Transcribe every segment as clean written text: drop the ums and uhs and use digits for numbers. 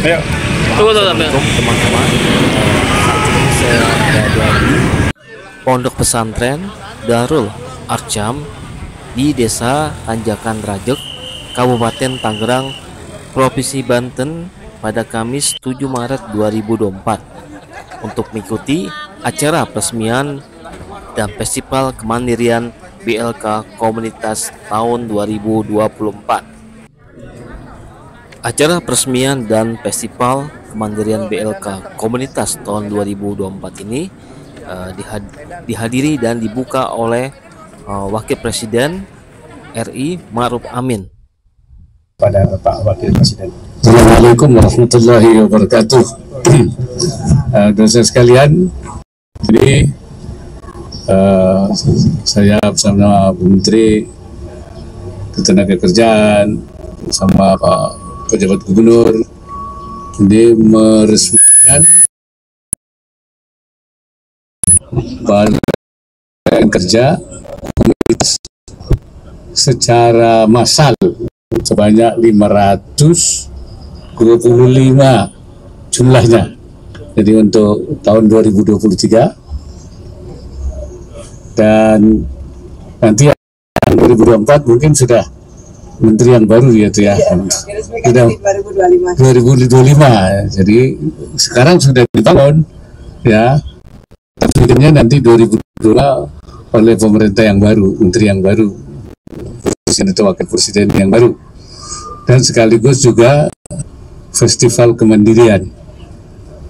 Ayo. Assalamualaikum teman-teman. Saat ini saya berada di Pondok Pesantren Darul Arqam di Desa Tanjakan Rajek, Kabupaten Tangerang, Provinsi Banten pada Kamis 7 Maret 2024 untuk mengikuti acara peresmian dan Festival Kemandirian BLK Komunitas tahun 2024. Acara peresmian dan Festival Kemandirian BLK Komunitas tahun 2024 ini dihadiri dan dibuka oleh Wakil Presiden RI Ma'ruf Amin. Pada Bapak Wakil Presiden. Assalamualaikum warahmatullahi wabarakatuh. Dosen sekalian, jadi saya bersama Bu Menteri Ketenagakerjaan sama Pak Pejabat Gubernur ini meresmikan Balai Kerja Komunitas secara massal sebanyak 525 jumlahnya. Jadi untuk tahun 2023 dan nanti 2024 mungkin sudah menteri yang baru gitu ya. Sudah 2025. Jadi sekarang sudah dibangun ya. Tapi nanti 2022 oleh pemerintah yang baru, menteri yang baru, presiden atau wakil presiden yang baru. Dan sekaligus juga Festival Kemandirian.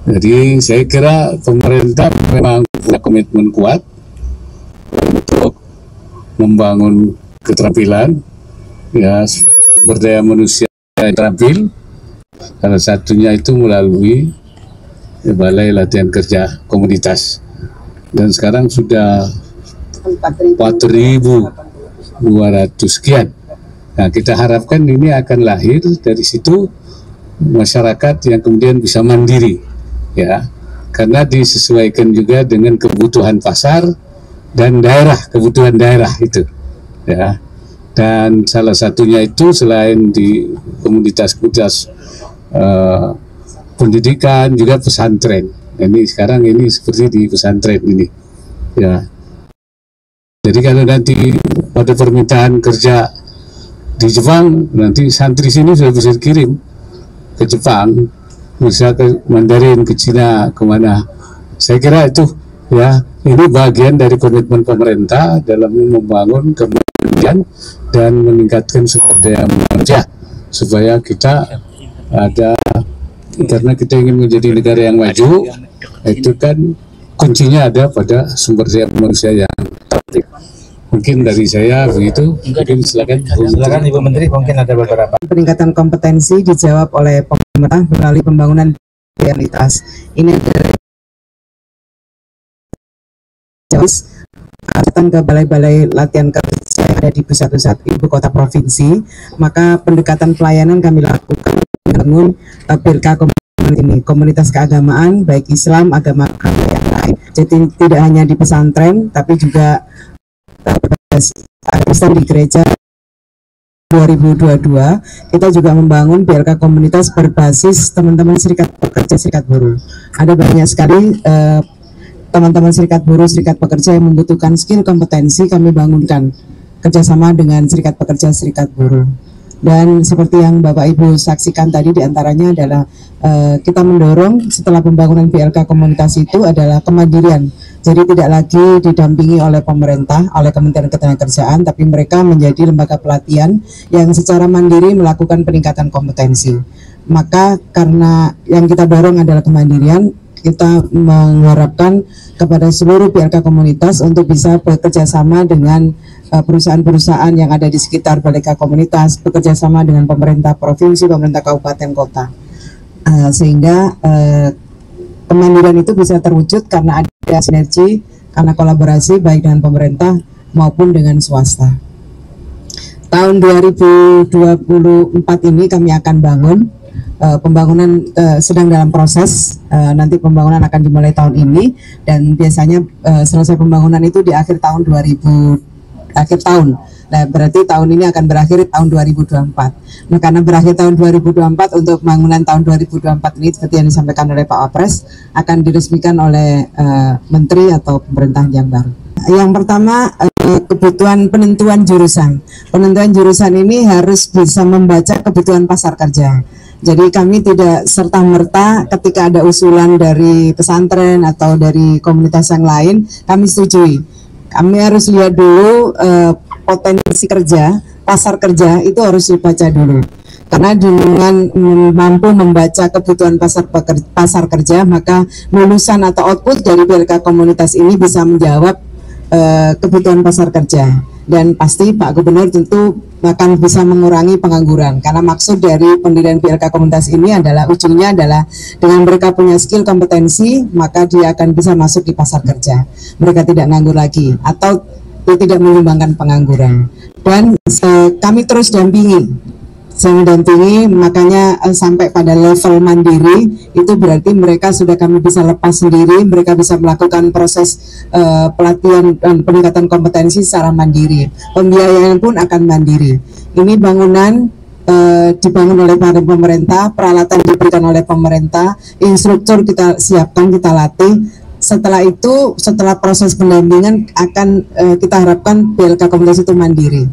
Jadi saya kira pemerintah memang punya komitmen kuat untuk membangun keterampilan ya, sumber daya manusia yang terampil. Salah satunya itu melalui Balai Latihan Kerja Komunitas. Dan sekarang sudah 4.200 sekian. Nah, kita harapkan ini akan lahir dari situ masyarakat yang kemudian bisa mandiri ya, karena disesuaikan juga dengan kebutuhan pasar dan daerah, kebutuhan daerah itu ya. Dan salah satunya itu selain di komunitas-komunitas pendidikan juga pesantren. Ini sekarang ini seperti di pesantren ini ya. Jadi kalau nanti pada permintaan kerja di Jepang, nanti santri sini sudah bisa kirim ke Jepang, bisa ke Mandarin, ke Cina, kemana. Saya kira itu ya, ini bagian dari komitmen pemerintah dalam membangun kemandirian dan meningkatkan sumber daya manusia supaya kita ada, karena kita ingin menjadi negara yang maju, itu kan kuncinya ada pada sumber daya manusia yang terbaik. Mungkin dari saya begitu. Mungkin silakan Ibu Menteri, mungkin ada beberapa. Peningkatan kompetensi dijawab oleh pemerintah melalui pembangunan realitas. Ini adalah datang ke balai-balai latihan kerja yang ada di pusat-pusat ibu kota provinsi, maka pendekatan pelayanan kami lakukan membangun BLK komunitas keagamaan baik Islam, agama yang lain. Jadi tidak hanya di pesantren tapi juga Islam di gereja. 2022 kita juga membangun BLK komunitas berbasis teman-teman serikat pekerja, serikat buruh. Ada banyak sekali teman-teman serikat buruh, serikat pekerja yang membutuhkan skill kompetensi, kami bangunkan kerjasama dengan serikat pekerja, serikat buruh. Dan seperti yang Bapak Ibu saksikan tadi, diantaranya adalah kita mendorong setelah pembangunan BLK komunitas itu adalah kemandirian. Jadi tidak lagi didampingi oleh pemerintah, oleh Kementerian Ketenagakerjaan, tapi mereka menjadi lembaga pelatihan yang secara mandiri melakukan peningkatan kompetensi. Maka karena yang kita dorong adalah kemandirian, kita mengharapkan kepada seluruh BLK komunitas untuk bisa bekerja sama dengan perusahaan-perusahaan yang ada di sekitar BLK komunitas, bekerja sama dengan pemerintah provinsi, pemerintah kabupaten kota, sehingga kemandirian itu bisa terwujud karena ada sinergi, karena kolaborasi baik dengan pemerintah maupun dengan swasta. Tahun 2024 ini kami akan bangun pembangunan sedang dalam proses, nanti pembangunan akan dimulai tahun ini dan biasanya selesai pembangunan itu di akhir tahun Nah, berarti tahun ini akan berakhir tahun 2024. Nah, karena berakhir tahun 2024, untuk pembangunan tahun 2024 ini seperti yang disampaikan oleh Pak Wapres akan diresmikan oleh Menteri atau pemerintahan yang baru. Yang pertama, kebutuhan penentuan jurusan. Penentuan jurusan ini harus bisa membaca kebutuhan pasar kerja. Jadi kami tidak serta-merta ketika ada usulan dari pesantren atau dari komunitas yang lain, kami setujui. Kami harus lihat dulu potensi kerja, pasar kerja itu harus dibaca dulu. Karena dengan mampu membaca kebutuhan pasar kerja, maka lulusan atau output dari BLK komunitas ini bisa menjawab kebutuhan pasar kerja. Dan pasti Pak Gubernur tentu akan bisa mengurangi pengangguran, karena maksud dari pendirian BLK komunitas ini adalah ujungnya adalah dengan mereka punya skill kompetensi, maka dia akan bisa masuk di pasar kerja. Mereka tidak nganggur lagi atau tidak menyumbangkan pengangguran. Dan kami terus dampingi, makanya sampai pada level mandiri, itu berarti mereka sudah kami bisa lepas sendiri, mereka bisa melakukan proses pelatihan dan peningkatan kompetensi secara mandiri. Pembiayaan pun akan mandiri. Ini bangunan dibangun oleh pemerintah, peralatan diberikan oleh pemerintah, instruktur kita siapkan, kita latih. Setelah itu, setelah proses pendampingan akan kita harapkan BLK komunitas itu mandiri.